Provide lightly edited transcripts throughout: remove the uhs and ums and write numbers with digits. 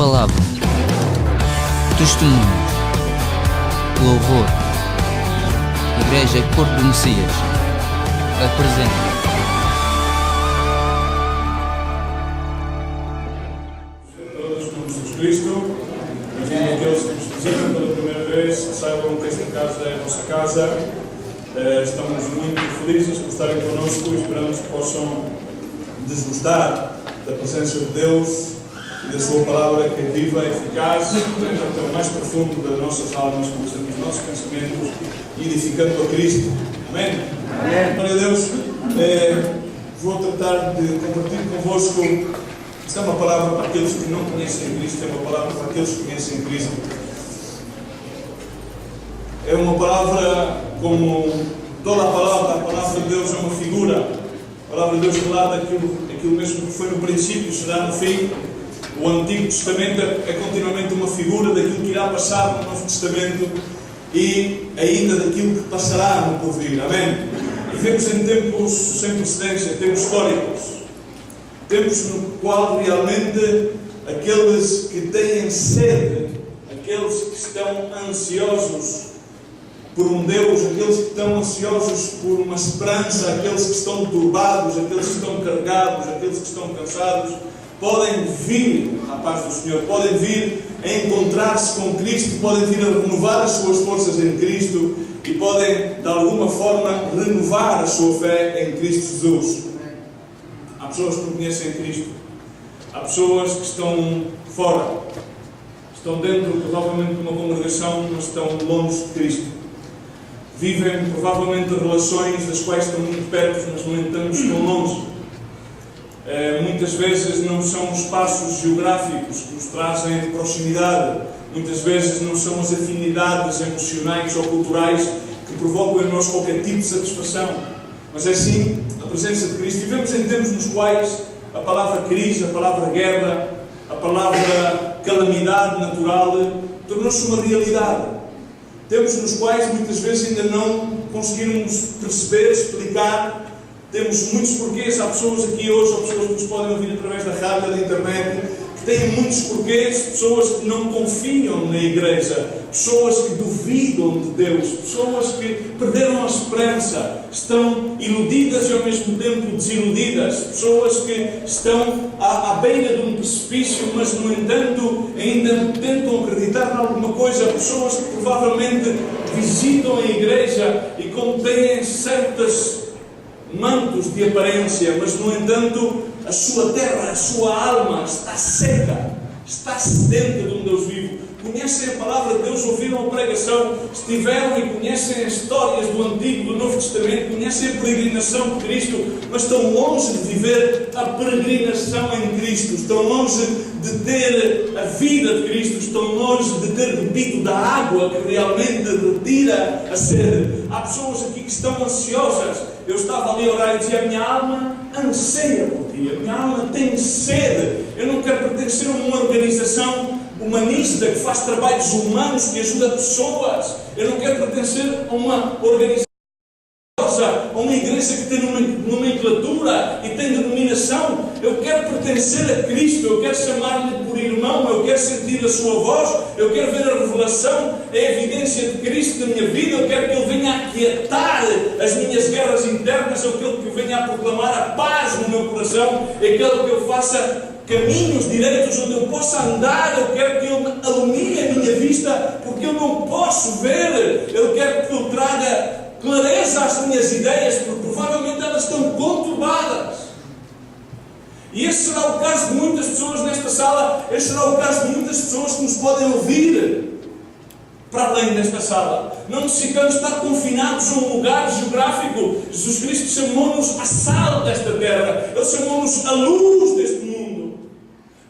palavra, testemunhos, louvor. Igreja Corpo do Messias apresenta. Cristo, e aqueles que nos visitam pela primeira vez, saibam que esta casa é a nossa casa. Estamos muito felizes por estarem connosco e esperamos que possam desgostar da presença de Deus e da sua palavra que é viva e eficaz, até o mais profundo das nossas almas, conquistando os nossos pensamentos e edificando a Cristo. Amém? Amém. Glória a Deus. Vou tratar de compartilhar convosco. Esta é uma palavra para aqueles que não conhecem Cristo, é uma palavra para aqueles que conhecem Cristo. É uma palavra como toda a palavra de Deus é uma figura. A palavra de Deus falar daquilo mesmo que foi no princípio, será no fim. O Antigo Testamento é continuamente uma figura daquilo que irá passar no Novo Testamento e ainda daquilo que passará no porvir. Amém? Vivemos em tempos sem precedência, tempos históricos. Tempos no qual realmente aqueles que têm sede, aqueles que estão ansiosos por um Deus, aqueles que estão ansiosos por uma esperança, aqueles que estão turbados, aqueles que estão carregados, aqueles que estão cansados, podem vir à paz do Senhor, podem vir a encontrar-se com Cristo, podem vir a renovar as suas forças em Cristo e podem, de alguma forma, renovar a sua fé em Cristo Jesus. Há pessoas que não conhecem Cristo. Há pessoas que estão fora. Estão dentro, provavelmente, de uma congregação, mas estão longe de Cristo. Vivem, provavelmente, relações das quais estão muito perto, mas, no entanto, estão longe. Muitas vezes não são espaços geográficos que nos trazem proximidade. Muitas vezes não são as afinidades emocionais ou culturais que provocam em nós qualquer tipo de satisfação. Mas é sim a presença de Cristo. Vivemos em tempos nos quais a palavra crise, a palavra guerra, a palavra calamidade natural tornou-se uma realidade. Tempos nos quais muitas vezes ainda não conseguimos perceber, explicar. Temos muitos porquês. Há pessoas aqui hoje, ou pessoas que nos podem ouvir através da rádio, da internet, que têm muitos porquês, pessoas que não confiam na igreja, pessoas que duvidam de Deus, pessoas que perderam a esperança, estão iludidas e ao mesmo tempo desiludidas, pessoas que estão à beira de um precipício, mas no entanto ainda tentam acreditar em alguma coisa, pessoas que provavelmente visitam a igreja e contêm certos mantos de aparência, mas no entanto a sua terra, a sua alma está seca, está sedenta de um Deus vivo. Conhecem a palavra de Deus, ouviram a pregação, estiveram e conhecem as histórias do Antigo, do Novo Testamento, conhecem a peregrinação de Cristo, mas estão longe de viver a peregrinação em Cristo, estão longe de ter a vida de Cristo, estão longe de ter bebido da água que realmente retira a sede. Há pessoas aqui que estão ansiosas. Eu estava ali a orar e dizia: a minha alma anseia por ti, a minha alma tem sede. Eu não quero pertencer a uma organização humanista que faz trabalhos humanos, que ajuda pessoas. Eu não quero pertencer a uma organização, a uma igreja que tem nomenclatura e tem denominação. Eu quero pertencer a Cristo, eu quero chamar-lhe por irmão, eu quero sentir a sua voz, eu quero ver a revelação, a evidência de Cristo na minha vida, eu quero que Ele venha a aquietar as minhas guerras internas, eu quero que Ele venha a proclamar a paz no meu coração, eu quero que Ele faça caminhos direitos onde eu possa andar, eu quero que Ele alumie a minha vista, porque eu não posso ver, eu quero que Ele traga clareza às minhas ideias, porque provavelmente elas estão conturbadas. E esse será o caso de muitas pessoas nesta sala, esse será o caso de muitas pessoas que nos podem ouvir para além desta sala. Não necessitamos estar confinados a um lugar geográfico. Jesus Cristo chamou-nos a sal desta terra, Ele chamou-nos a luz deste mundo.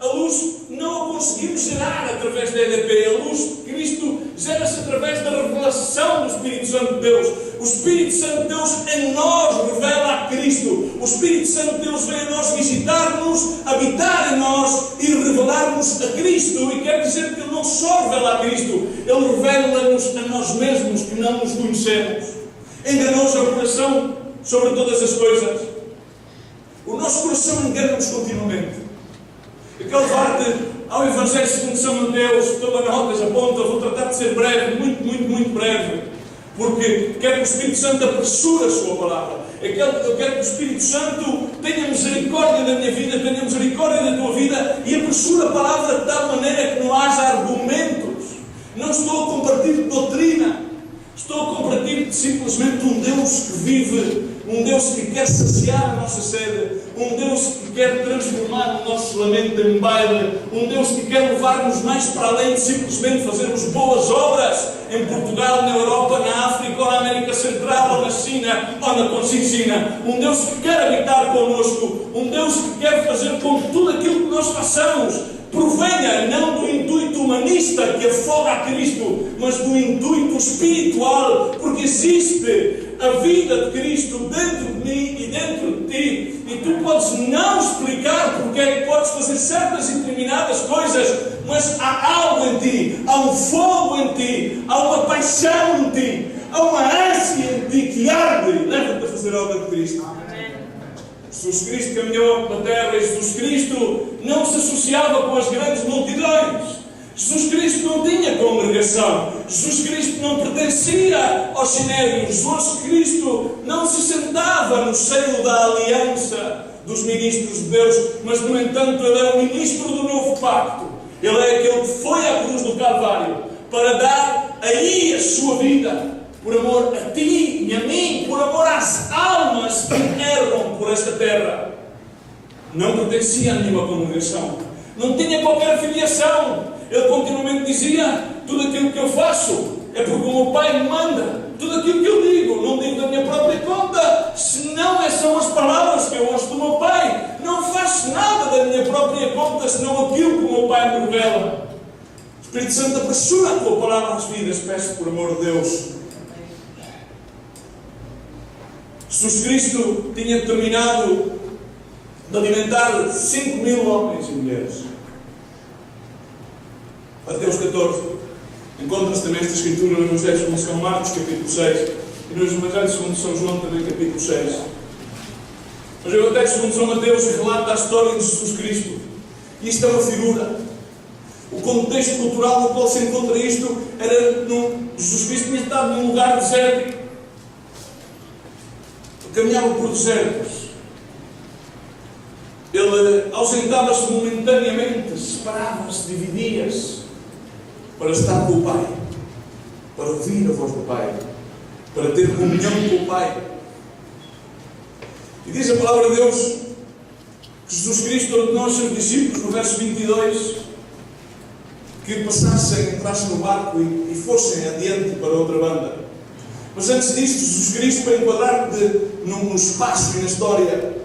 A luz não a conseguimos gerar através da EDP. A luz de Cristo gera-se através da revelação do Espírito Santo de Deus. O Espírito Santo de Deus em nós revela a Cristo. O Espírito Santo de Deus vem a nós visitar-nos, habitar em nós e revelar-nos a Cristo. E quer dizer que Ele não só revela a Cristo, Ele revela-nos a nós mesmos que não nos conhecemos. Enganou-nos o coração sobre todas as coisas. O nosso coração engana-nos continuamente. Eu quero levar-te ao Evangelho segundo São Mateus, toda a nota já aponta, vou tratar de ser breve, muito breve, porque quero que o Espírito Santo apressure a sua palavra. Eu quero que o Espírito Santo tenha misericórdia da minha vida, tenha misericórdia da tua vida e apressure a palavra de tal maneira que não haja argumentos. Não estou a compartilhar doutrina, estou a compartilhar simplesmente um Deus que vive, um Deus que quer saciar a nossa sede, um Deus que quer transformar o nosso lamento em baile, um Deus que quer levar-nos mais para além de simplesmente fazermos boas obras em Portugal, na Europa, na África, ou na América Central, ou na China, ou na Consciência. Um Deus que quer habitar connosco, um Deus que quer fazer com que tudo aquilo que nós façamos provenha não do intuito humanista que afoga a Cristo, mas do intuito espiritual, porque existe a vida de Cristo dentro de mim e dentro de ti, e tu podes não explicar porque é que podes fazer certas e determinadas coisas, mas há algo em ti, há um fogo em ti, há uma paixão em ti, há uma ânsia em ti que arde e leva-te a fazer a obra de Cristo. Jesus Cristo caminhou pela terra e Jesus Cristo não se associava com as grandes multidões. Jesus Cristo não tinha congregação. Jesus Cristo não pertencia aos sinédrios. Jesus Cristo não se sentava no seio da aliança dos ministros de Deus, mas, no entanto, Ele é o ministro do novo pacto. Ele é aquele que foi à cruz do Calvário para dar aí a sua vida, por amor a ti e a mim, por amor às almas que erram por esta terra. Não pertencia a nenhuma congregação, não tinha qualquer filiação. Ele continuamente dizia: tudo aquilo que eu faço é porque o meu Pai me manda. Tudo aquilo que eu digo, não digo da minha própria conta, senão são as palavras que eu ouço do meu Pai. Não faço nada da minha própria conta, senão aquilo que o meu Pai me revela. Espírito Santo, apressura a tua palavra às vidas, peço por amor de Deus. Jesus Cristo tinha determinado de alimentar 5.000 homens e mulheres. Mateus 14. Encontra-se também esta escritura no Evangelho segundo São Marcos, capítulo 6, e no Evangelho segundo São João, também capítulo 6. Mas o Evangelho segundo São Mateus relata a história de Jesus Cristo. E isto é uma figura. O contexto cultural no qual se encontra isto era Jesus Cristo tinha estado num lugar desértico. Caminhava por desertos. Ele ausentava-se momentaneamente, separava-se, dividia-se para estar com o Pai, para ouvir a voz do Pai, para ter comunhão com o Pai. E diz a palavra de Deus que Jesus Cristo ordenou aos seus discípulos, no verso 22, que passassem, entrassem no barco e fossem adiante para outra banda. Mas antes disto, Jesus Cristo, para enquadrar no espaço e na história,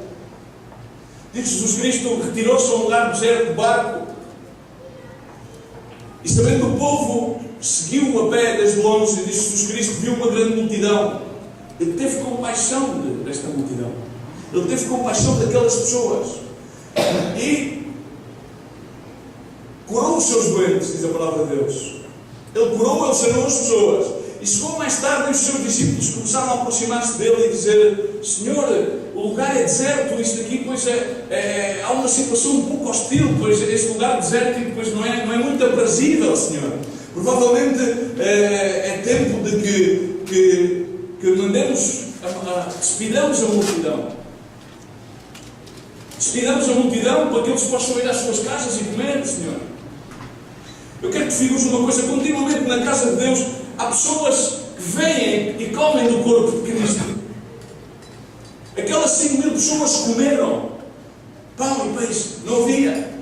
diz Jesus Cristo retirou-se a um lugar deserto de barco, e sabendo que o povo seguiu a pé desde longe, e diz Jesus Cristo viu uma grande multidão. Ele teve compaixão desta multidão. Ele teve compaixão daquelas pessoas. E curou os seus doentes, diz a palavra de Deus. Ele curou, ele sanou as pessoas. E chegou mais tarde e os seus discípulos começaram a aproximar-se dele e dizer: Senhor, o lugar é deserto, isto aqui pois há uma situação um pouco hostil, pois este lugar desértico pois não é muito aprazível, Senhor. Provavelmente é tempo de que mandemos, despidamos a multidão. Despidamos a multidão para que eles possam ir às suas casas e comer, Senhor. Eu quero que tu figures uma coisa: continuamente na casa de Deus há pessoas que vêm e comem do corpo de Cristo. Aquelas 5.000 pessoas comeram pão e peixe, não havia.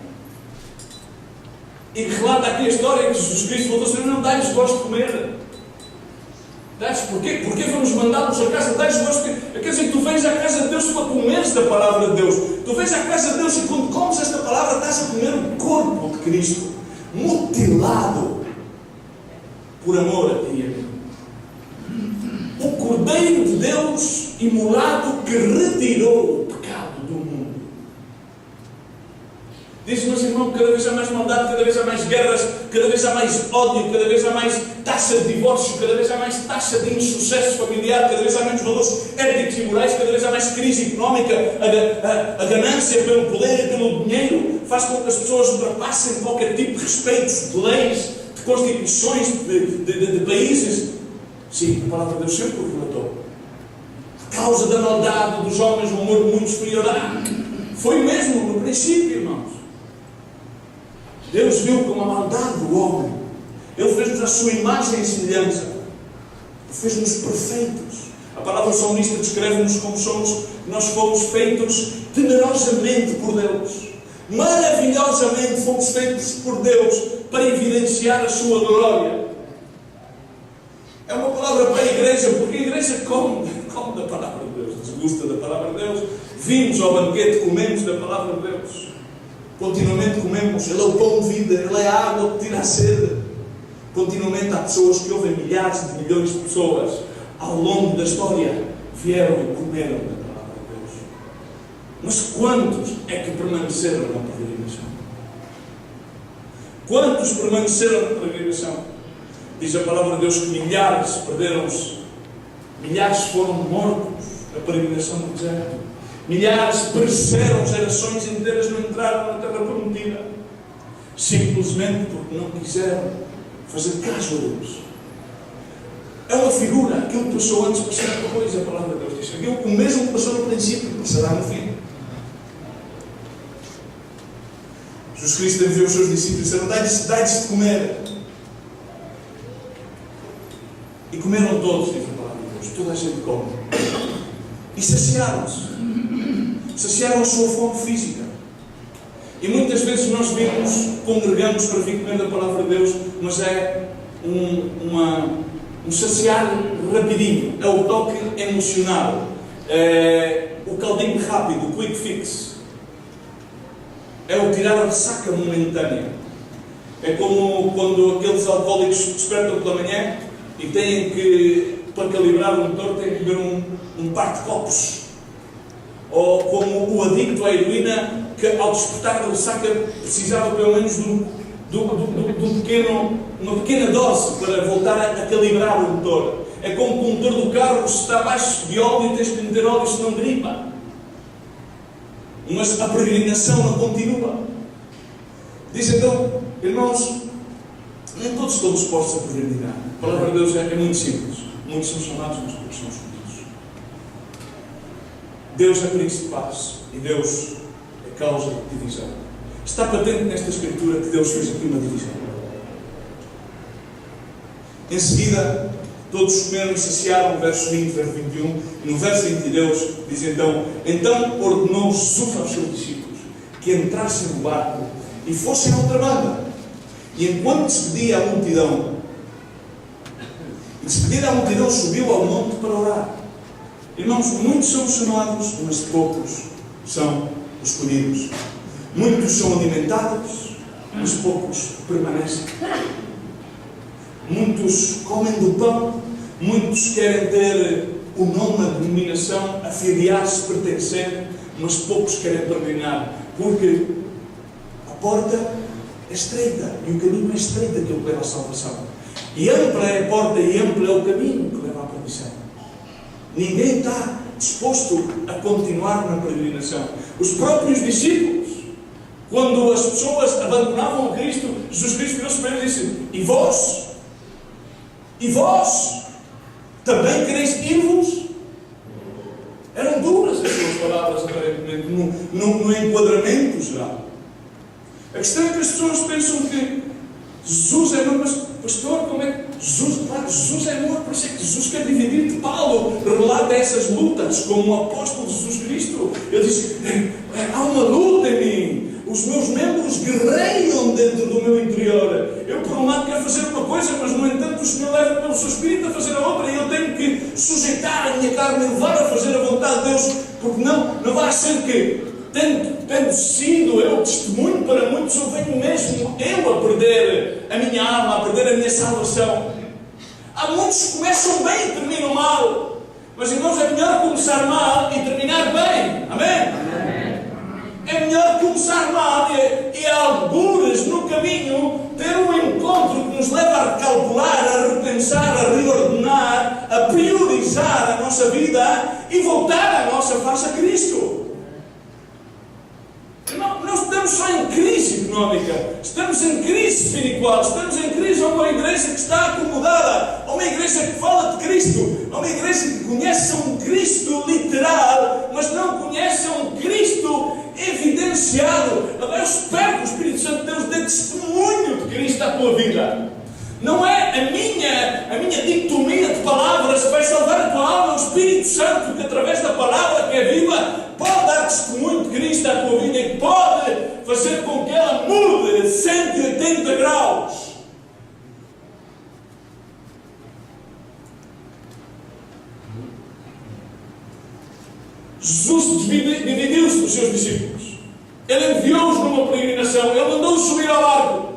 E relata aqui a história que Jesus Cristo falou: Senhor, não dai-lhes gosto de comer. Dai-lhes porquê? Porque vamos mandá-los a casa? Dai-lhes gosto de... Quer dizer, tu vens à casa de Deus para comeres da palavra de Deus. Tu vens à casa de Deus e quando comes esta palavra estás a comer o corpo de Cristo, mutilado por amor a ti e a mim. O Cordeiro de Deus imolado que retirou o pecado do mundo. Diz, mas irmão, cada vez há mais maldade, cada vez há mais guerras, cada vez há mais ódio, cada vez há mais taxa de divórcio, cada vez há mais taxa de insucesso familiar, cada vez há menos valores éticos e morais, cada vez há mais crise económica, a ganância pelo poder e pelo dinheiro faz com que as pessoas ultrapassem qualquer tipo de respeitos, de leis, de constituições, de países. Sim, a palavra de Deus sempre o relatou. A causa da maldade dos homens, o amor de muitos inferiorá. Foi mesmo no princípio, irmãos. Deus viu como a maldade do homem. Ele fez-nos a sua imagem e semelhança. Ele fez-nos perfeitos. A palavra salmista descreve-nos como somos. Nós fomos feitos temerosamente por Deus. Maravilhosamente fomos feitos por Deus para evidenciar a sua glória. É uma palavra para a igreja, porque a igreja come da palavra de Deus, desgusta da palavra de Deus. Vimos ao banquete, comemos da palavra de Deus. Continuamente comemos. Ele é o pão de vida, Ele é a água que tira a sede. Continuamente há pessoas que ouvem, milhares de milhões de pessoas ao longo da história vieram e comeram da palavra de Deus. Mas quantos é que permaneceram na peregrinação? Quantos permaneceram na peregrinação? Diz a palavra de Deus que milhares perderam-se. Milhares foram mortos na peregrinação do deserto. Milhares pereceram, gerações inteiras não entraram na terra prometida. Simplesmente porque não quiseram fazer caso a Deus. É uma figura. Aquilo que passou antes passará depois. A palavra de Deus diz. Aquilo que o mesmo que passou no princípio passará no fim. Jesus Cristo enviou os seus discípulos e disseram: dai-lhes de comer. E comeram todos, diz a palavra de Deus. Toda a gente come. E saciaram-se. Saciaram a sua fome física. E muitas vezes nós congregamos para vir comer da palavra de Deus, mas é um saciar rapidinho. É o toque emocional. É o caldinho rápido, o quick fix. É o tirar a ressaca momentânea. É como quando aqueles alcoólicos despertam pela manhã e têm que, para calibrar o motor, têm que beber um par de copos. Ou como o adicto à heroína, que ao despertar da ressaca precisava pelo menos de uma pequena dose para voltar a calibrar o motor. É como que o motor do carro, se está abaixo de óleo, tens que meter óleo, senão gripa. Mas a peregrinação não continua. Diz então, irmãos, nem todos estão dispostos a peregrinar. A palavra de Deus é muito simples. Muitos são chamados, mas poucos são escolhidos. Deus é príncipe de paz e Deus é causa de divisão. Está patente nesta Escritura que Deus fez aqui uma divisão. Em seguida, todos comeram e saciaram, verso 20, verso 21, e no verso 20 Deus diz então ordenou Jesus aos seus discípulos que entrassem no barco e fossem a outra banda. E enquanto despedia a multidão, subiu ao monte para orar. Irmãos, muitos são chamados, mas poucos são escolhidos. Muitos são alimentados, mas poucos permanecem. Muitos comem do pão, muitos querem ter o nome, a denominação, afiliar-se, pertencer, mas poucos querem peregrinar, porque a porta é estreita e o caminho é estreito que leva à salvação. E ampla é a porta e amplo é o caminho que leva à perdição. Ninguém está disposto a continuar na peregrinação. Os próprios discípulos, quando as pessoas abandonavam a Cristo, Jesus Cristo virou-se para eles e disse: E vós? E vós? Também quereis ir-vos? Eram duras as suas palavras, aparentemente, no enquadramento geral. A questão é que as pessoas pensam que Jesus é amor, mas pastor, como é que Jesus, claro, Jesus é amor, por isso é que Jesus quer dividir-te. Paulo relata essas lutas como o apóstolo de Jesus Cristo. Ele diz: há uma luta em mim, os meus membros guerreiam dentro do meu interior. Eu por um lado quero fazer uma coisa, mas no entanto o Senhor leva pelo seu Espírito a fazer a outra, e eu tenho que sujeitar a minha carne e levar a fazer a vontade de Deus, porque não vai ser que tendo sido eu testemunho para muitos, eu venho mesmo eu a perder a minha alma, a perder a minha salvação. Há muitos que começam bem e terminam mal, mas irmãos, é melhor começar mal e terminar bem. Amém? Amém. É melhor começar mal e algures no caminho ter um encontro que nos leva a recalcular, a repensar, a reordenar, a priorizar a nossa vida e voltar a nossa face a Cristo. Não estamos só em crise económica, estamos em crise espiritual, estamos em crise a uma igreja que está acomodada, a uma igreja que fala de Cristo, a uma igreja que conhece um Cristo literal, mas não conhece um Cristo evidenciado. Eu espero que o Espírito Santo de Deus dê testemunho de Cristo à tua vida. Não é a minha dicotomia de palavras que vai salvar a tua alma, é o Espírito Santo que através da palavra que é viva pode dar testemunho de Cristo à tua vida e pode fazer com que ela mude 180 graus. Jesus dividiu-se dos seus discípulos. Ele enviou-os numa peregrinação. Ele mandou-os subir ao barco.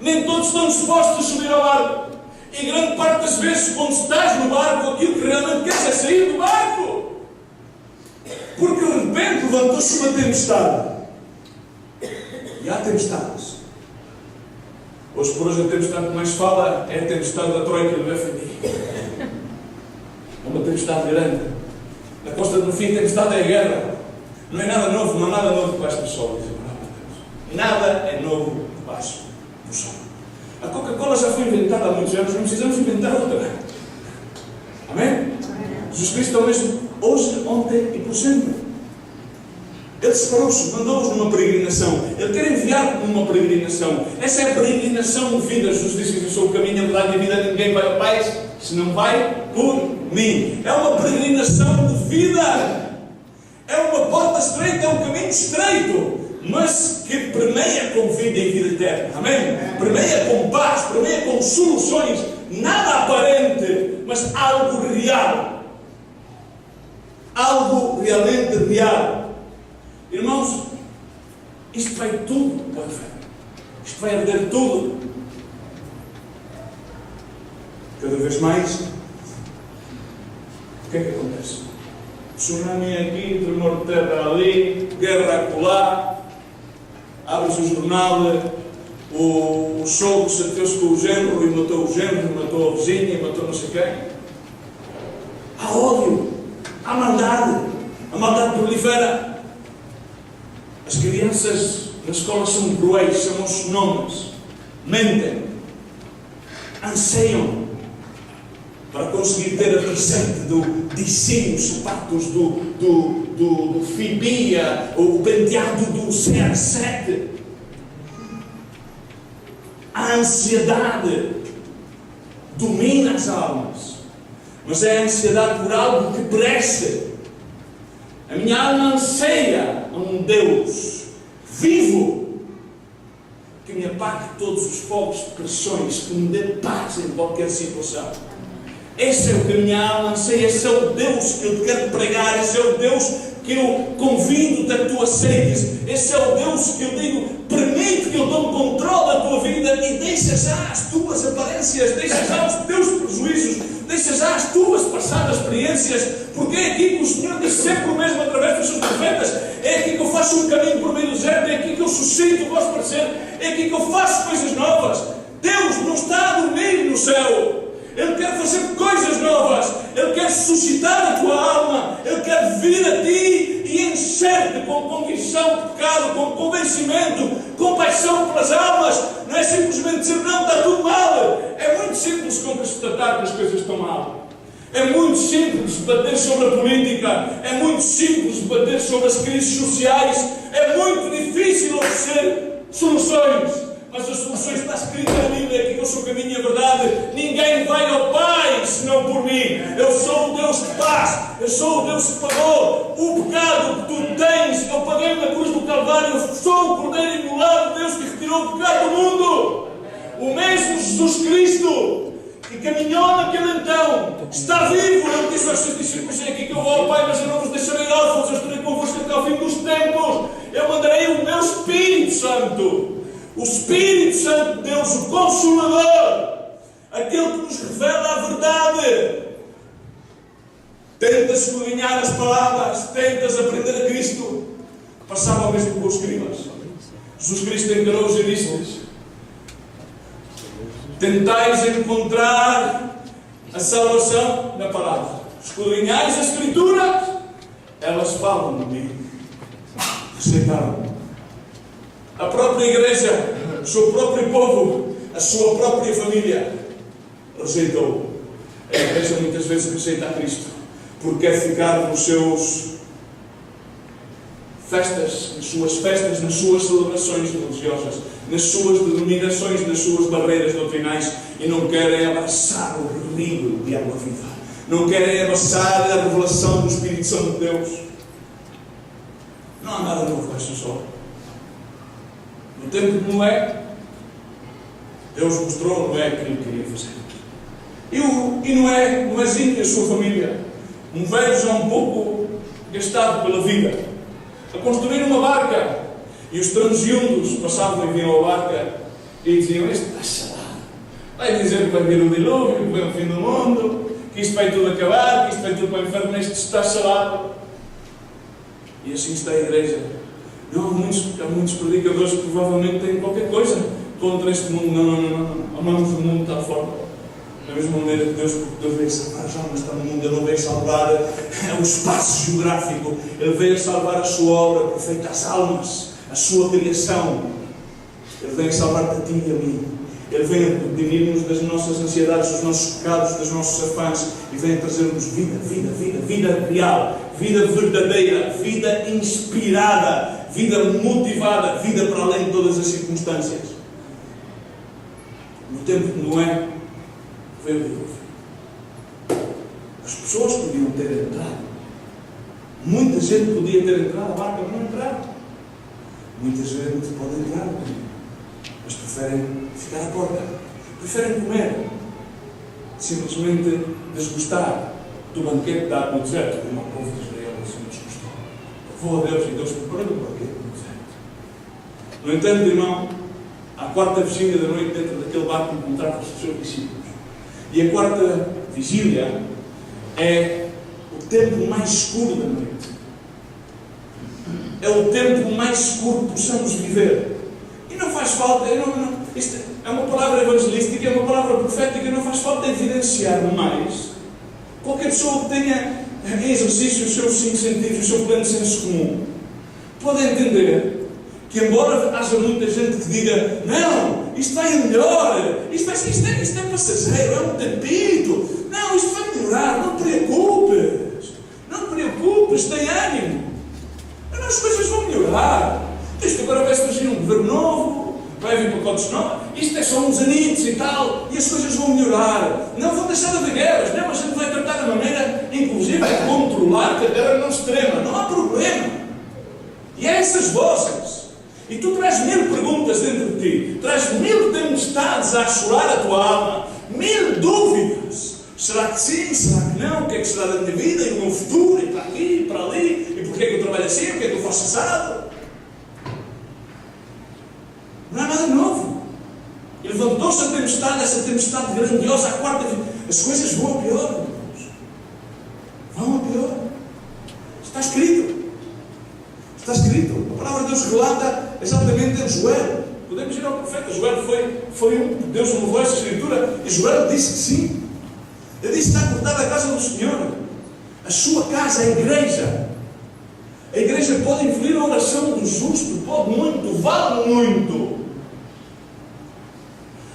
Nem todos estão dispostos a subir ao barco. E grande parte das vezes, quando estás no barco, aquilo que realmente queres é sair do barco. Porque de repente levantou-se uma tempestade. E há tempestades. Hoje por hoje a tempestade que mais fala é a tempestade da Troika do FMI. É uma tempestade grande. Na Costa do Marfim a tempestade é a guerra. Não é nada novo, não há nada novo debaixo do sol. Nada é novo debaixo do sol. A Coca-Cola já foi inventada há muitos anos, não precisamos inventar outra. Amém? Jesus Cristo é o mesmo hoje, ontem e por sempre. Ele separou-se, mandou-os numa peregrinação. Ele quer enviar-te numa peregrinação. Essa é a peregrinação de vida. Jesus disse que eu sou o caminho, a verdade e a vida. Ninguém vai ao Pai se não vai por mim. É uma peregrinação de vida. É uma porta estreita, é um caminho estreito, mas que permeia com vida e vida eterna. Amém? Permeia com paz, permeia com soluções. Nada aparente, mas algo real. Algo realmente real. Irmãos, isto vai tudo para o inferno. Isto vai arder tudo. Cada vez mais, o que é que acontece? Tsunami aqui, tremor de terra ali, guerra acolá, abre-se o jornal, o sogro chateou-se com o genro e matou o genro, matou a vizinha e matou não sei quem. Há ódio, há maldade, a maldade prolifera. As crianças na escola são cruéis, são os mentem, anseiam para conseguir ter a receita do dicinho, os sapatos do Fibia, o penteado do CR7. A ansiedade domina as almas, mas é a ansiedade por algo que cresce. A minha alma anseia a um Deus vivo, que me apague todos os fogos de pressões, que me dê paz em qualquer situação. Esse é o que a minha alma anseia, esse é o Deus que eu te quero pregar, esse é o Deus que eu convido a que tu aceites, esse é o Deus que eu digo, permite que eu tome controle da tua vida e deixa já as tuas aparências, deixa já os teus prejuízos, deixa já as tuas passadas experiências, porque é aqui que o Senhor diz sempre o mesmo através dos seus profetas, é aqui que eu faço um caminho por meio do deserto, é aqui que eu suscito o vosso parecer, é aqui que eu faço coisas novas. Deus não está a dormir no céu. Ele quer fazer coisas novas. Ele quer suscitar a tua alma. Ele quer vir a ti e encher-te com convicção de pecado, com convencimento, com paixão pelas almas. Não é simplesmente dizer, não, está tudo mal. É muito simples constatar que as coisas estão mal. É muito simples debater sobre a política. É muito simples debater sobre as crises sociais. É muito difícil oferecer soluções. Mas as soluções estão escritas na Bíblia, aqui que eu sou o caminho e a verdade. Ninguém vai ao Pai senão por mim. Eu sou o Deus de paz. Eu sou o Deus que pagou o pecado que tu tens. Eu paguei na cruz do Calvário. Eu sou o Cordeiro imolado, Deus que retirou o pecado do mundo. O mesmo Jesus Cristo que caminhou naquele então está vivo. Ele disse aos seus discípulos, é aqui que eu vou ao Pai, mas eu não vos deixarei órfãos. Eu estarei convosco até ao fim dos tempos. Eu mandarei o meu Espírito Santo. O Espírito Santo de Deus, o Consolador, aquele que nos revela a verdade. tentas escudrinhar as palavras, tentas aprender a Cristo, passava o mesmo com os escribas. Jesus Cristo encarou-os e disse-lhes: tentais encontrar a salvação na palavra. Escudrinhais as Escrituras, elas falam de mim. Rejeitaram. A própria igreja, o seu próprio povo, a sua própria família rejeitou. A igreja muitas vezes rejeita a Cristo porque quer ficar nos seus festas, nas suas celebrações religiosas, nas suas denominações, nas suas barreiras doutrinais, e não querem abraçar o rio de água viva. Não querem abraçar a revelação do Espírito Santo de Deus. Não há nada novo baixo o sol. No tempo de Noé, Deus mostrou a Noé aquilo que queria fazer. E Noézinho e a sua família, um velho já um pouco gastado pela vida, a construir uma barca. E os transeundos passavam e vinham à barca e diziam: este está salado. Vai dizer que vai vir o dilúvio, que vem o fim do mundo, que isto vai tudo acabar, que isto vai tudo para o inferno, isto está salado. E assim está a igreja. Não, há muitos predicadores que provavelmente têm qualquer coisa contra este mundo. Não. Amamos o mundo de tal forma. Da mesma maneira que Deus veio salvar as almas está no mundo, Ele não veio salvar o espaço geográfico. Ele veio salvar a sua obra perfeita, as almas, a sua criação. Ele veio salvar-te a ti e a mim. Ele veio redimir-nos das nossas ansiedades, dos nossos pecados, dos nossos afanes, e veio trazer-nos vida real, vida verdadeira, vida inspirada, vida motivada, vida para além de todas as circunstâncias. No tempo de Noé, veio o dilúvio. As pessoas podiam ter entrado. Muita gente podia ter entrado, a barca não entraram. Muita gente pode entrar, mas preferem ficar à porta. Preferem comer. Simplesmente desgostar do banquete dado no deserto, como o povo de Israel assim desgostou. Vou a Deus e Deus preparou o banquete no deserto. No entanto, irmão, à quarta vigília da noite, dentro daquele barco, encontravam-se os seus discípulos. E a quarta vigília é o tempo mais escuro da noite. É o tempo mais escuro que possamos viver. E não faz falta, isto é uma palavra evangelística, é uma palavra profética, não faz falta evidenciar mais. Qualquer pessoa que tenha em exercício os seus 5 sentidos, o seu pleno senso comum, pode entender que, embora haja muita gente que diga: não, isto vai melhor, isto é passageiro, é um tempito, não, isto vai melhorar, não te preocupes, tem ânimo, as coisas vão melhorar, isto agora vai surgir um governo novo, vai vir pacotes novos, isto é só uns anitos e tal, e as coisas vão melhorar, não vão deixar de haver guerras, não, a gente vai tratar da maneira, inclusive, de controlar que a guerra não se trema, não há problema. E é essas vozes. E tu traz 1000 perguntas dentro de ti, traz 1000 tempestades a chorar a tua alma, 1000 dúvidas. Será que sim? Será que não? O que é que será da minha vida e o meu futuro? E para aqui, e para ali? E porquê é que eu trabalho assim? O que é que eu faço assado? Não há nada novo. E levantou-se a tempestade, essa tempestade grandiosa, a quarta vez. As coisas vão a pior, irmãos. Vão a pior. Está escrito. Está escrito. A palavra de Deus relata exatamente em Joel. Podemos ir ao profeta. Joel foi um. Deus revelou essa escritura. E Joel disse que sim. Ele disse: está cortada a casa do Senhor. A sua casa, a igreja. A igreja pode influir a oração do justo. Pode muito, vale muito.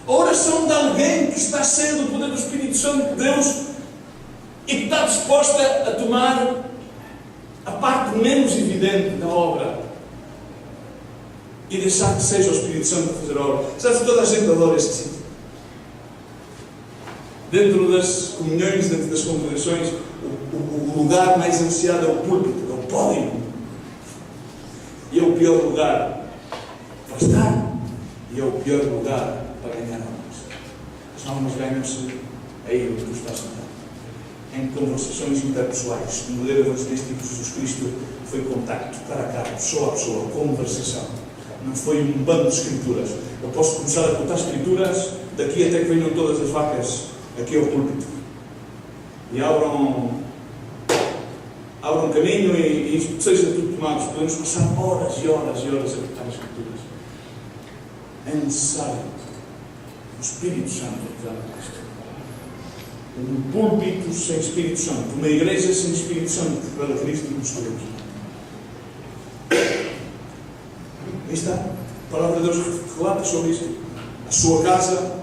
A oração de alguém que está cheio do poder do Espírito Santo de Deus e que está disposta a tomar a parte menos evidente da obra e deixar que seja o Espírito Santo a fazer a obra. Sabe que toda a gente adora este sítio. Dentro das comunhões, dentro das congregações, o lugar mais ansiado é o púlpito, é o pódio. E é o pior lugar para estar. E é o pior lugar para ganhar almas. As almas ganham-se aí onde tu estás sentado. Em conversações interpessoais. O modelo evangelístico de Jesus Cristo foi contacto, cara a cara, pessoa a pessoa, conversação. Não foi um bando de escrituras. Eu posso começar a contar escrituras daqui até que venham todas as vacas aqui ao púlpito. E abram abra um caminho e isto seja tudo tomado. Podemos passar horas e horas e horas a cortar as Escrituras. É necessário o Espírito Santo revelar Cristo. Um púlpito sem Espírito Santo, uma igreja sem Espírito Santo revela Cristo e mostramos. Aí está. A palavra de Deus relata sobre isto. A sua casa,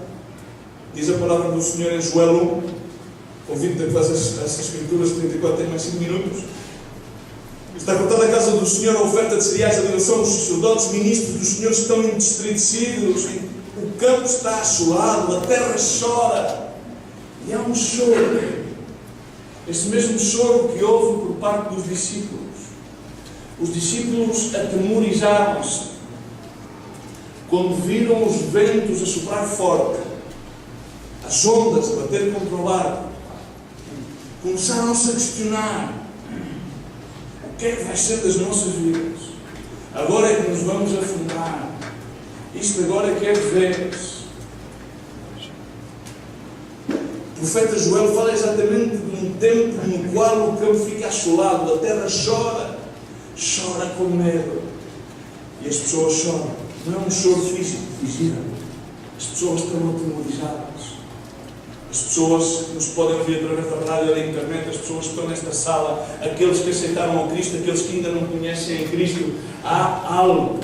diz a palavra do Senhor em Joel 1. Convido-te a que faças essas Escrituras, 34, tem mais 5 minutos. Está contada a casa do Senhor, a oferta de cereais, a adoração dos sacerdotes, ministros dos senhores estão entristecidos, o campo está assolado, a terra chora. E há um choro. Esse mesmo choro que houve por parte dos discípulos. Os discípulos atemorizaram-se quando viram os ventos a soprar forte, as ondas a bater contra o barco. Começaram-se a questionar: o que é que vai ser das nossas vidas? Agora é que nos vamos afundar. Isto agora é que é de veras. O profeta Joel fala exatamente de um tempo no qual o campo fica assolado, a terra chora, chora com medo. E as pessoas choram. Não é um choro físico, visível. As pessoas estão atemorizadas. As pessoas que nos podem ouvir através da rádio ou da internet, as pessoas que estão nesta sala, aqueles que aceitaram a Cristo, aqueles que ainda não conhecem a Cristo, há algo.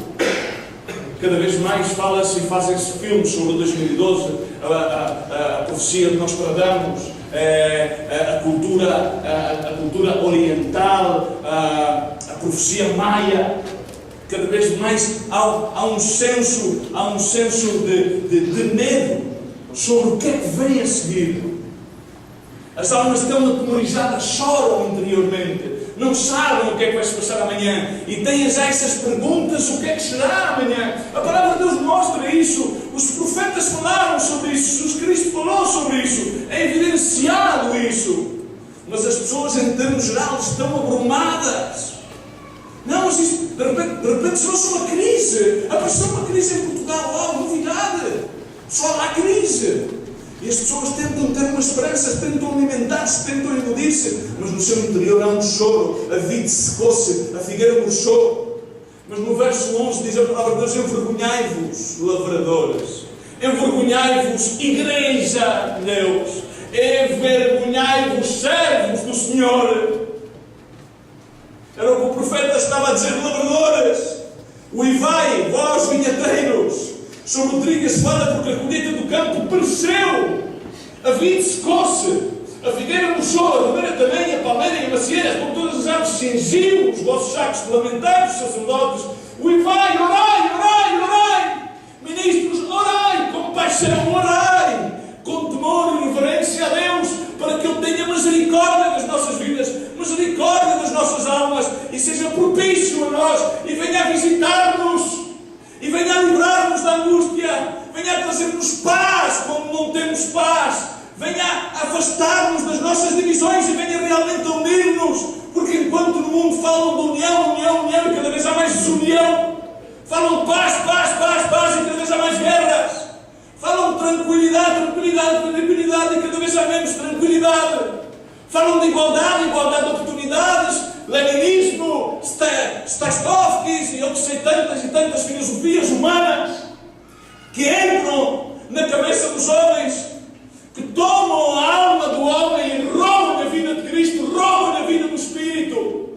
Cada vez mais fala-se e fazem-se filmes sobre 2012, a profecia de Nostradamus, a cultura oriental, a profecia maia. Cada vez mais há um senso de medo sobre o que é que vem a seguir. As almas estão atemorizadas, choram interiormente, não sabem o que é que vai se passar amanhã e têm já essas perguntas: o que é que será amanhã? A palavra de Deus mostra isso, os profetas falaram sobre isso, Jesus Cristo falou sobre isso, é evidenciado isso, mas as pessoas em termos gerais estão abrumadas. Não, mas isso, de repente se fosse uma crise, apareceu uma crise em Portugal, novidade, só há crise. E as pessoas tentam ter uma esperança, tentam alimentar-se, tentam iludir-se, mas no seu interior há um choro. A vide secou-se, a figueira murchou. Mas no verso 11 diz a palavra de Deus: envergonhai-vos, lavradores, envergonhai-vos, igreja de Deus, envergonhai-vos, servos do Senhor. Era o que o profeta estava a dizer: lavradores, uivai, vós vinhateiros. Sobre o trigo se fala porque a colheita do campo pereceu, a vide secou-se, a figueira murchou, a ribeira também, a palmeira e a macieira, como todas as árvores cingiu os vossos sacos de lamentar, os sacerdotes. Uivai, orai, orai, orai. Ministros, orai, com paixão, orai, com temor e reverência a Deus, para que Ele tenha misericórdia das nossas vidas, misericórdia das nossas almas, e seja propício a nós, e venha a visitar-nos, e venha a livrar-nos da angústia, venha a trazer-nos paz quando não temos paz, venha a afastar-nos das nossas divisões e venha realmente a unir-nos, porque enquanto no mundo falam de união, união, união, e cada vez há mais desunião, falam de paz, paz, paz, paz, e cada vez há mais guerras, falam de tranquilidade, tranquilidade, tranquilidade, e cada vez há menos tranquilidade, falam de igualdade, igualdade de oportunidades, leninismo, Stastovskis e outros tantas e tantas filosofias humanas que entram na cabeça dos homens, que tomam a alma do homem e roubam a vida de Cristo, roubam a vida do Espírito.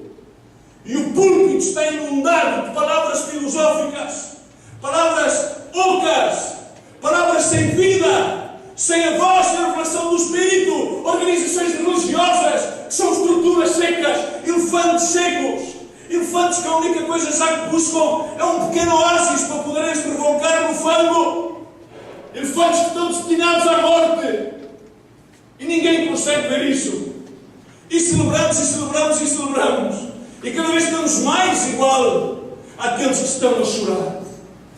E o púlpito está inundado de palavras filosóficas, palavras ocas, palavras sem vida, sem a voz e a revelação do Espírito, organizações religiosas que são estruturas secas, elefantes secos, elefantes que a única coisa já que buscam é um pequeno oásis para poderem se revolcar no fango, elefantes que estão destinados à morte, e ninguém consegue ver isso. E celebramos, e celebramos, e celebramos, e cada vez estamos mais igual àqueles que estão a chorar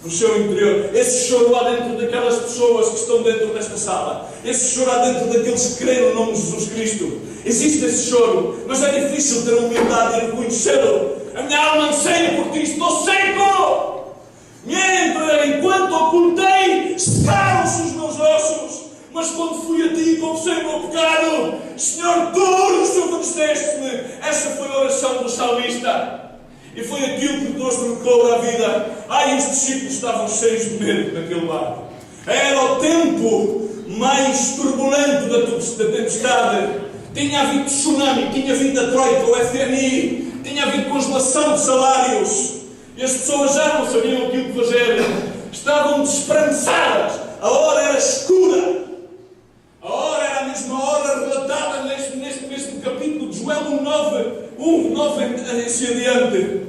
no seu interior. Esse choro lá dentro daquelas pessoas que estão dentro desta sala, esse choro lá dentro daqueles que creem no nome de Jesus Cristo, existe esse choro, mas é difícil ter humildade e reconhecê-lo. A minha alma anseia por ti, estou seco. Enquanto ocultei, secaram-se os meus ossos, mas quando fui a ti e confessei o meu pecado, Senhor, tu socorreste-me. Essa foi a oração do salmista. E foi aquilo que Deus me cobra a vida. Ai, os discípulos estavam cheios de medo naquele barco. Era o tempo mais turbulento da tempestade. Tinha havido tsunami, tinha havido a Troika, o FMI, tinha havido congelação de salários. E as pessoas já não sabiam aquilo que fazer. Estavam desesperançadas. A hora era escura. A hora era a mesma hora relatada neste mesmo capítulo de Joel 9 em adiante.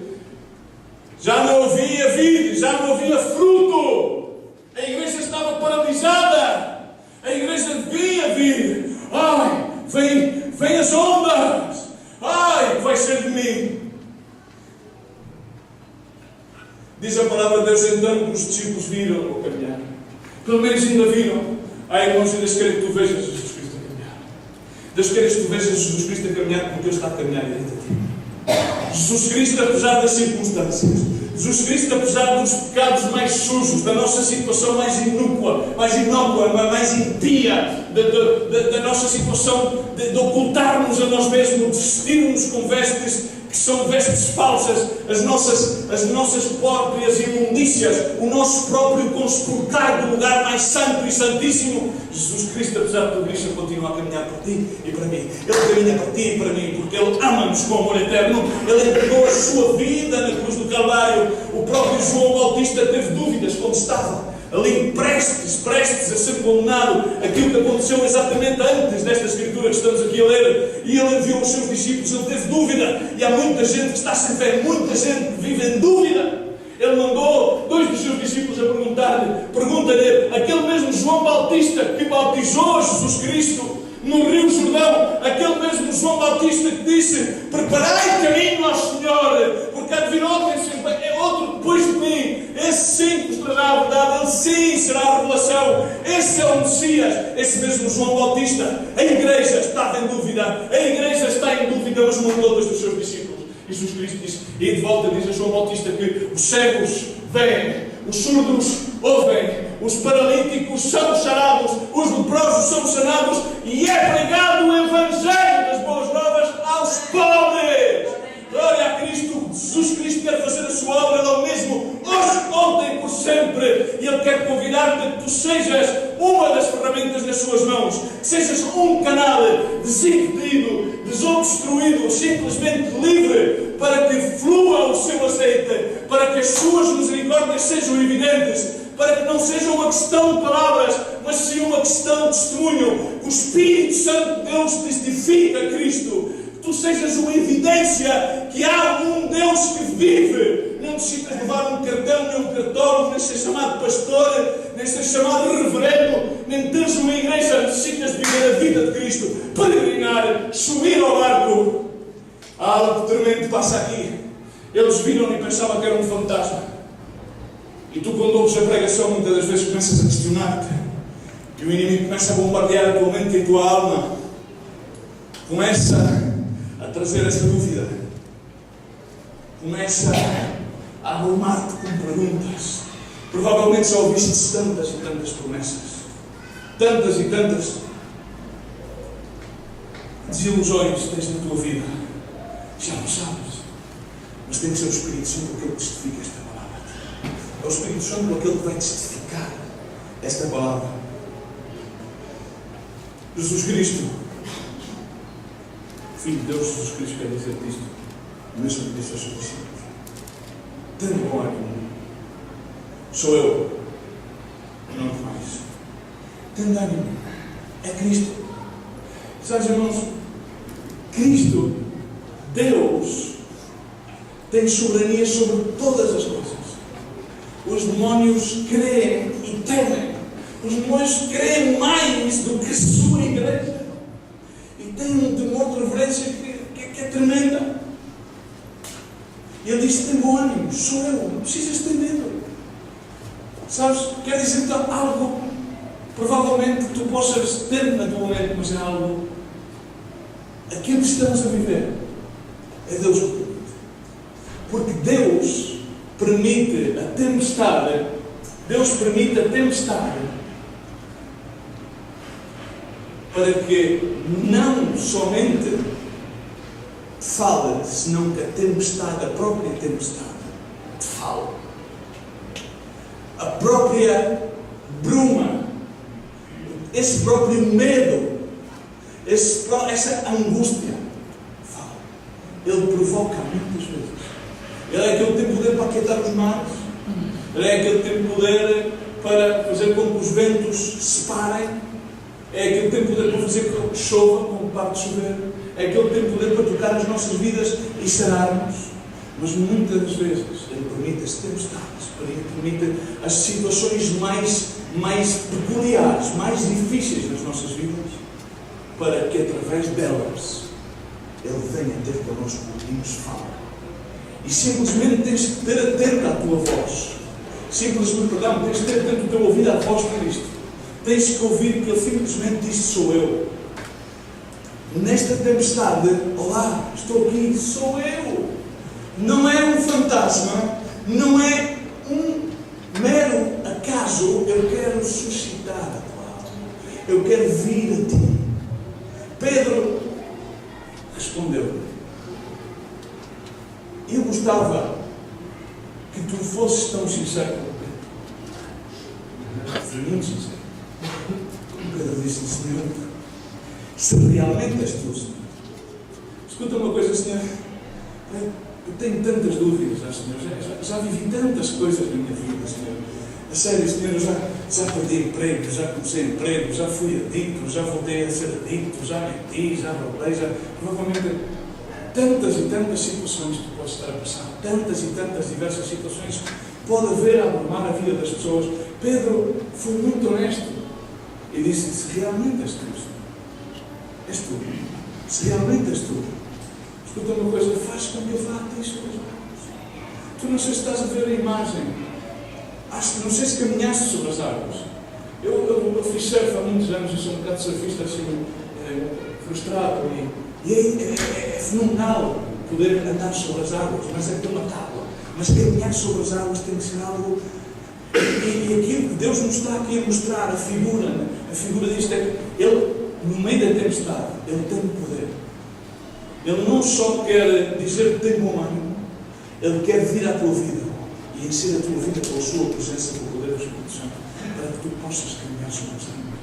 Já não havia vida, já não havia fruto. A igreja estava paralisada. A igreja devia vir. Ai, vem as ondas. Ai, vai ser de mim. Diz a palavra de Deus então que os discípulos viram o caminhar. Pelo menos ainda viram. Ai, irmãos, Deus quer que tu vejas Jesus Cristo a caminhar. Deus quer que tu vejas Jesus Cristo a caminhar porque Ele está a caminhar dentro de ti. Jesus Cristo, apesar das circunstâncias, Jesus Cristo, apesar dos pecados mais sujos, da nossa situação mais inócua, mais impia, da nossa situação de ocultarmos a nós mesmos, de vestirmos com vestes que são vestes falsas, as nossas próprias imundícias, o nosso próprio conspurcar do lugar mais santo e santíssimo. Jesus Cristo, apesar de tudo isto, continua a caminhar por ti e para mim. Ele caminha por ti e para mim, porque Ele ama-nos com amor eterno. Ele entregou a sua vida na cruz do Calvário. O próprio João Bautista teve dúvidas quando estava ali prestes a ser condenado, aquilo que aconteceu exatamente antes desta escritura que estamos aqui a ler, e ele enviou os seus discípulos. Ele teve dúvida, e há muita gente que está sem fé, muita gente que vive em dúvida. Ele mandou 2 dos seus discípulos a pergunta-lhe, aquele mesmo João Bautista que bautizou Jesus Cristo no Rio Jordão, aquele mesmo João Bautista que disse: preparai caminho ao Senhor, porque há de vir outro depois de mim, esse sim vos trará a verdade, ele sim será a revelação, esse é o Messias. Esse mesmo João Bautista. A igreja estava em dúvida, a igreja está em dúvida, mas mandou 2 dos seus discípulos. E Jesus Cristo diz, e de volta diz a João Bautista que os cegos veem, os surdos ouvem, os paralíticos são sarados, os leprosos são sanados, e é pregado o Evangelho das Boas Novas aos pobres. Glória a Cristo. Jesus Cristo quer fazer a sua obra, Ele é o mesmo hoje, ontem, por sempre. E Ele quer convidar-te a que tu sejas uma das ferramentas nas suas mãos, que sejas um canal desimpedido, desobstruído, simplesmente livre, para que flua o seu azeite, para que as suas misericórdias sejam evidentes, para que não seja uma questão de palavras, mas sim uma questão de testemunho. O Espírito Santo de Deus testifica Cristo. Tu sejas uma evidência que há um Deus que vive. Não necessitas levar um cartão, nem um cartório, nem ser chamado pastor, nem ser chamado reverendo, nem teres uma igreja. Necessitas viver a vida de Cristo, peregrinar, subir ao barco. Há algo tremendo passa aqui. Eles viram e pensavam que era um fantasma. E tu, quando ouves a pregação, muitas das vezes começas a questionar-te. E o inimigo começa a bombardear a tua mente e a tua alma. Começa a trazer essa dúvida. Começa a abrumar-te com perguntas. Provavelmente já ouviste tantas e tantas promessas. Tantas e tantas desilusões tens na tua vida. Já não sabes. Mas tem que ser o Espírito Santo aquele que testifica esta palavra. É o Espírito Santo aquele que vai testificar esta palavra. Jesus Cristo, Filho de Deus, Jesus Cristo, quer dizer isto, mesmo que disse aos seus discípulos: tenham bom ânimo, sou eu, não mais. Tenham ânimo, é Cristo. Sabes, irmãos, Cristo, Deus, tem soberania sobre todas as coisas. Os demónios creem e temem. Os demónios creem mais do que a sua igreja. E tem um temor de reverência que é tremenda. E ele diz: tem bom ânimo, sou eu, não precisas ter medo. Sabes, quer dizer então algo, provavelmente tu possas ter na tua mente, mas é algo, aquilo que estamos a viver, é Deus que permite. Porque Deus permite a tempestade, para que não somente te fale, senão que a tempestade, a própria tempestade, te fale. A própria bruma, esse próprio medo, essa angústia, fala. Ele provoca muitas vezes. Ele é aquele que tem poder para aquietar os mares. Ele é aquele que tem poder para fazer com que os ventos se parem. É aquele que tem poder para fazer com que chova, quando para de chover. É aquele que tem poder para tocar as nossas vidas e sararmos. Mas muitas das vezes Ele permite as tempestades, Ele permite as situações mais peculiares, mais difíceis nas nossas vidas, para que através delas Ele venha ter connosco e nos fale. E simplesmente tens que ter atento à tua voz. Tens que ter atento o teu ouvido à voz de Cristo. Tens que ouvir que Ele simplesmente diz: sou eu. Nesta tempestade, olá, estou aqui, sou eu. Não é um fantasma, não é um mero acaso. Eu quero suscitar a tua alma. Eu quero vir a ti. Pedro respondeu: eu gostava que tu fosses tão sincero como Pedro. Fui muito sincero. Pedro disse: Senhor, se realmente és tu, Senhor. Escuta uma coisa, Senhor. Eu tenho tantas dúvidas, Senhor. Já vivi tantas coisas na minha vida, Senhor. A sério, Senhor, eu já perdi emprego, já comecei emprego, já fui adicto, já voltei a ser adicto, já menti, já roubei, provavelmente tantas e tantas situações que tu podes estar a passar, tantas e tantas diversas situações pode haver a abrumar a vida das pessoas. Pedro foi muito honesto e disse: se realmente és tu, Senhor, és tu, se realmente és tu, escuta uma coisa, faz com que eu vá a ti sobre as águas. Tu não sei se estás a ver a imagem, não sei se caminhaste sobre as águas. Eu fiz surf há muitos anos, eu sou um bocado surfista assim, frustrado, e é fenomenal poder andar sobre as águas, mas é como uma tábua. Mas caminhar sobre as águas tem que ser algo. E aquilo que Deus nos está aqui a mostrar, a figura disto é que Ele, no meio da tempestade, Ele tem o poder. Ele não só quer dizer que tem bom ânimo, Ele quer vir à tua vida e encher a tua vida com a sua presença, com o poder do Espírito Santo, para que tu possas caminhar sobre as águas,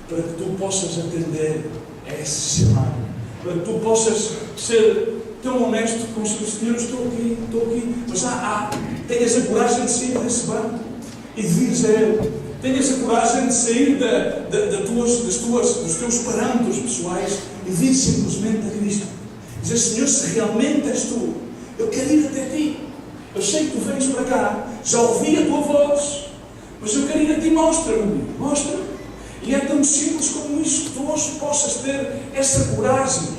para que tu possas atender a esse chamado, para que tu possas ser tão honesto com o Senhor: estou aqui, mas tenhas a coragem de sair desse banco e de vires a Ele. Tenhas a coragem de sair dos teus parâmetros pessoais e vir simplesmente a Cristo. Dizer: Senhor, se realmente és tu, eu quero ir até ti. Eu sei que tu vens para cá, já ouvi a tua voz, mas eu quero ir a ti. Mostra-me. E é tão simples como isso, que tu hoje possas ter essa coragem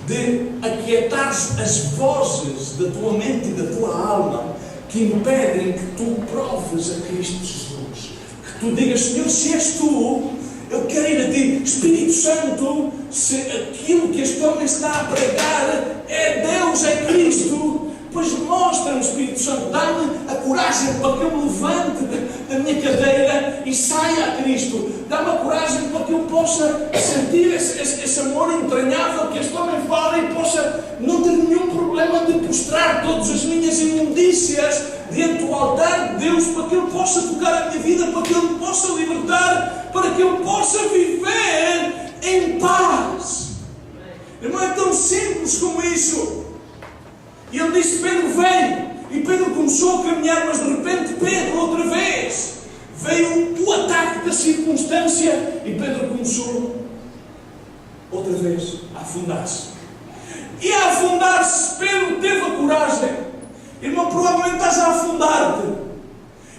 de aquietar as vozes da tua mente e da tua alma que impedem que tu proves a Cristo Jesus. Que tu digas: Senhor, se és tu, eu quero ir a ti. Espírito Santo, se aquilo que este homem está a pregar é Deus, é Cristo, pois mostra-me, Espírito Santo, dá-me a coragem para que eu me levante da minha cadeira e saia a Cristo. Dá-me a coragem para que eu possa sentir esse amor entranhável que este homem fala e possa não ter nenhum problema de postrar todas as minhas imundícias diante do altar de Deus, para que Ele possa tocar a minha vida, para que Ele me possa libertar, para que eu possa viver em paz. Irmão, é tão simples como isso. E Ele disse: Pedro, vem. E Pedro começou a caminhar, mas de repente Pedro, outra vez, veio o ataque da circunstância e Pedro começou outra vez a afundar-se. E a afundar-se, Pedro teve a coragem. Irmão, provavelmente estás a afundar-te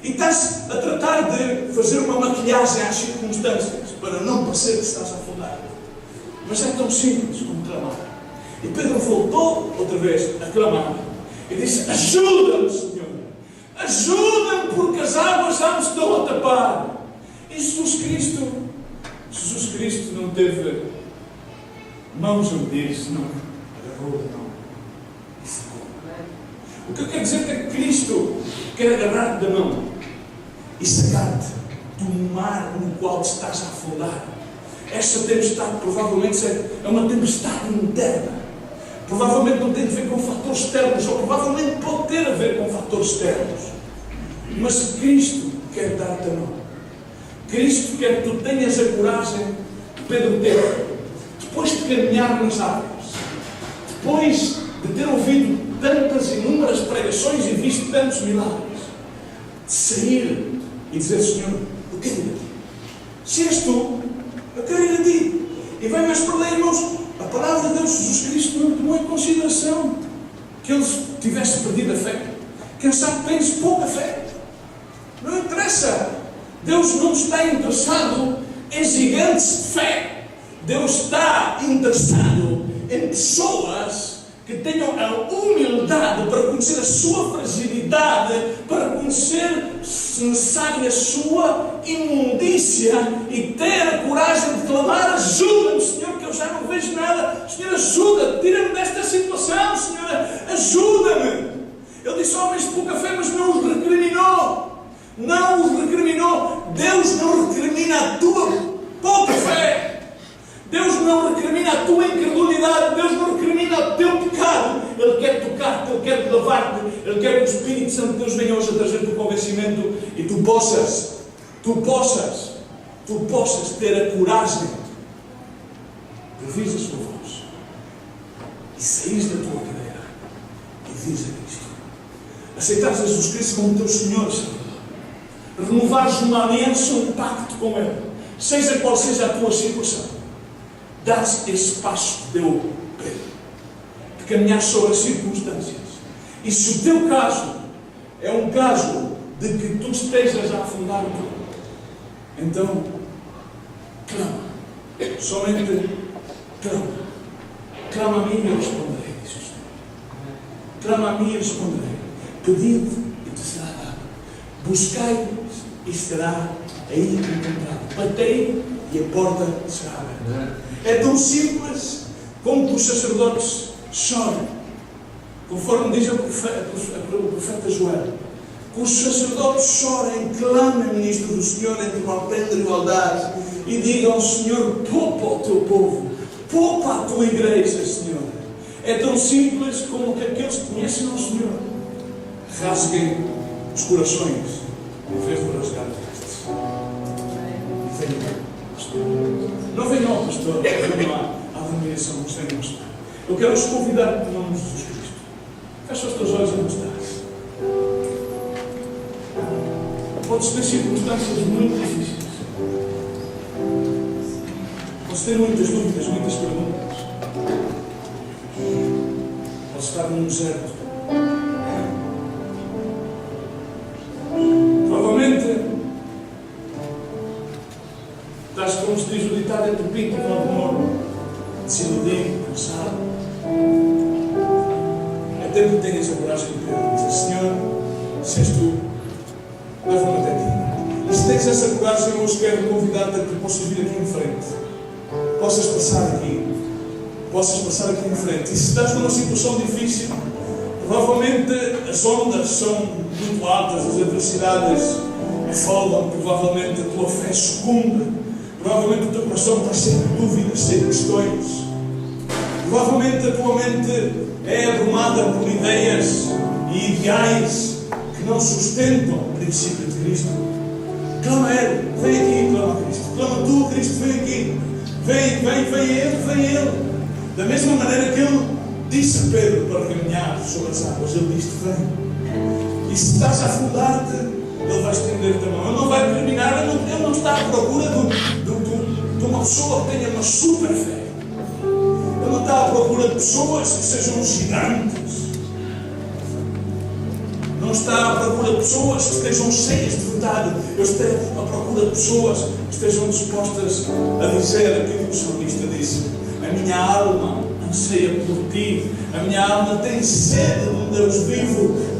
e estás a tratar de fazer uma maquilhagem às circunstâncias para não parecer que estás a afundar. Mas é tão simples como clamar. E Pedro voltou outra vez a clamar e disse: ajuda-me, Senhor, ajuda-me, porque as águas já me estão a tapar. E Jesus Cristo não teve mãos a medir, senão agarrou a mão e secou. O que eu quero dizer é que Cristo quer agarrar-te da mão e sacar-te do mar no qual te estás a afundar. Esta tempestade provavelmente é uma tempestade interna. Provavelmente não tem a ver com fatores externos, ou provavelmente pode ter a ver com fatores externos. Mas Cristo quer dar-te a mão. Cristo quer que tu tenhas a coragem que Pedro teve, depois de caminhar nas águas, depois de ter ouvido tantas inúmeras pregações e visto tantos milagres, de sair e dizer: Senhor, eu quero ir a ti. Se és tu, eu quero ir a ti. E vem mais para ler, irmãos, a palavra de Deus. Jesus Cristo não tomou em consideração que ele tivesse perdido a fé. Quem sabe tens pouca fé. Não interessa. Deus não está interessado em gigantes de fé. Deus está interessado em pessoas que tenham a humildade para conhecer a sua fragilidade, para conhecer, se necessário, a sua imundícia e ter a coragem de clamar: ajuda-me, Senhor, que eu já não vejo nada. Senhor, ajuda-me, tira-me desta situação, Senhor, ajuda-me. Ele disse: homens de pouca fé, mas não os recriminou. Não os recriminou. Deus não recrimina a tua pouca fé. Deus não recrimina a tua incredulidade. Deus não recrimina o teu pecado. Ele quer tocar-te, Ele quer lavar-te. Ele quer que o Espírito Santo de Deus venha hoje a trazer-te o convencimento e tu possas ter a coragem de ouvir a sua voz e saís da tua cadeira e dizes a Cristo, aceitares a Jesus Cristo como teu Senhor e Salvador, renovares uma aliança, um pacto com Ele, seja qual seja a tua situação. Dás esse passo que deu Pedro, de caminhar sobre as circunstâncias. E se o teu caso é um caso de que tu estejas a afundar o teu, então clama, somente clama a mim e eu responderei, diz o Senhor. Clama a mim e eu responderei. Pedi-te e te será dado. Buscai e será aí encontrado. Batei e a porta será aberta. É tão simples como que os sacerdotes choram, conforme diz o profeta Joel, que os sacerdotes chorem, clamem, ministro do Senhor, entre o alpendre e o altar, e digam: Senhor, poupa o teu povo, poupa a tua igreja, Senhor. É tão simples como que aqueles que conhecem o Senhor rasguem os corações em vez de rasgar vestes. E venham, pastor. Não venham ao pastor, não venham à dominação que tem no pastor. Eu quero os convidar em nome de Jesus Cristo. Fecha os teus olhos onde estás. Podes ter circunstâncias muito difíceis. Podes ter muitas dúvidas, muitas perguntas. Podes estar num deserto. Provavelmente estás, como se diz o ditado, entre o pinto e o morro, desiludido, cansado. É tempo que tenhas a coragem de Pedro, dizer: Senhor, se és tu, leva-me até ti. E se tens essa coragem, eu hoje quero convidar-te a que possas vir aqui em frente, possas passar aqui em frente. E se estás numa situação difícil, provavelmente as ondas são muito altas, as adversidades afogam, provavelmente a tua fé sucumbe, provavelmente o teu coração está cheio de dúvidas, cheio de questões, provavelmente a tua mente é abrumada por ideias e ideais que não sustentam o princípio de Cristo. Clama a Ele, vem aqui, clama a Cristo. Clama tu, Cristo, vem aqui. Vem Ele. Da mesma maneira que Ele disse a Pedro para caminhar sobre as águas, Ele disse: vem. E se estás a afundar-te, Ele vai estender-te a mão. Ele não vai terminar, Ele não está à procura de uma pessoa que tenha uma super fé. Ele não está à procura de pessoas que sejam gigantes. Não está à procura de pessoas que estejam cheias de vontade. Eu estou à procura de pessoas que estejam dispostas a dizer aquilo que o salmista disse: a minha alma anseia por ti, a minha alma tem sede de um Deus vivo.